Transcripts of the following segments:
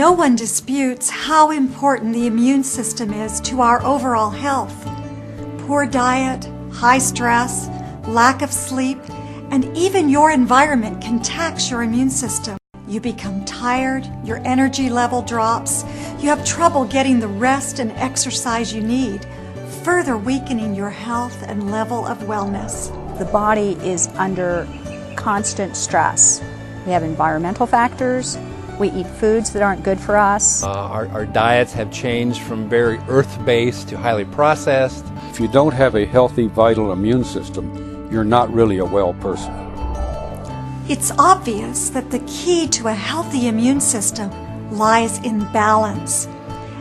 No one disputes how important the immune system is to our overall health. Poor diet, high stress, lack of sleep, and even your environment can tax your immune system. You become tired, your energy level drops, you have trouble getting the rest and exercise you need, further weakening your health and level of wellness. The body is under constant stress. We have environmental factors. We eat foods that aren't good for us. Our diets have changed from very earth-based to highly processed. If you don't have a healthy, vital immune system, you're not really a well person. It's obvious that the key to a healthy immune system lies in balance.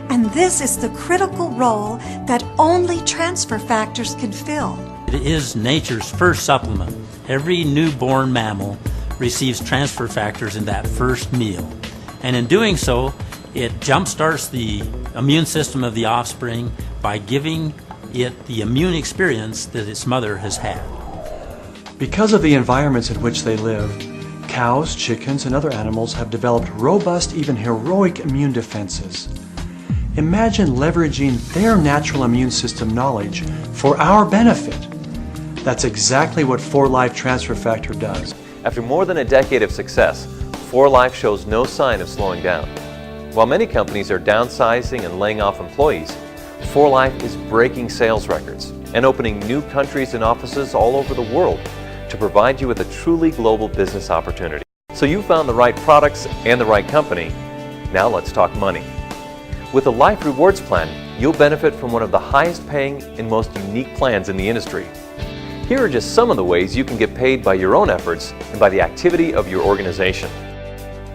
And this is the critical role that only transfer factors can fill. It is nature's first supplement. Every newborn mammal receives transfer factors in that first meal. And in doing so, it jumpstarts the immune system of the offspring by giving it the immune experience that its mother has had. Because of the environments in which they live, cows, chickens, and other animals have developed robust, even heroic immune defenses. Imagine leveraging their natural immune system knowledge for our benefit. That's exactly what 4Life Transfer Factor does. After more than a decade of success, 4Life shows no sign of slowing down. While many companies are downsizing and laying off employees, 4Life is breaking sales records and opening new countries and offices all over the world to provide you with a truly global business opportunity. So you found the right products and the right company. Now let's talk money. With a Life Rewards plan, you'll benefit from one of the highest paying and most unique plans in the industry. Here are just some of the ways you can get paid by your own efforts and by the activity of your organization.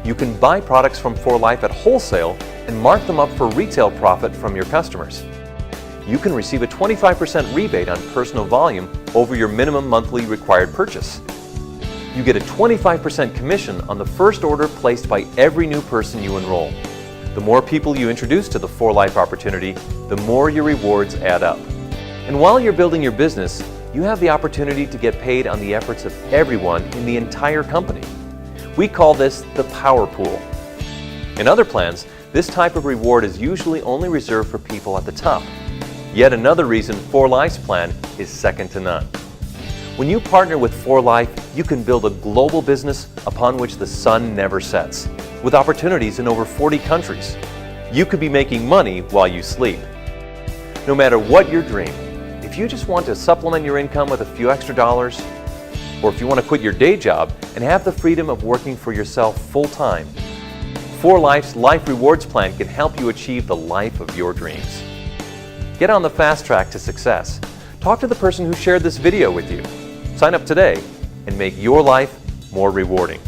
You can buy products from 4Life at wholesale and mark them up for retail profit from your customers. You can receive a 25% rebate on personal volume over your minimum monthly required purchase. You get a 25% commission on the first order placed by every new person you enroll. The more people you introduce to the 4Life opportunity, the more your rewards add up. And while you're building your business, you have the opportunity to get paid on the efforts of everyone in the entire company. We call this the power pool. In other plans, this type of reward is usually only reserved for people at the top. Yet another reason 4Life's plan is second to none. When you partner with 4Life, you can build a global business upon which the sun never sets, with opportunities in over 40 countries. You could be making money while you sleep. No matter what your dream, if you just want to supplement your income with a few extra dollars, or if you want to quit your day job and have the freedom of working for yourself full-time, 4Life's Life Rewards plan can help you achieve the life of your dreams. Get on the fast track to success. Talk to the person who shared this video with you. Sign up today and make your life more rewarding.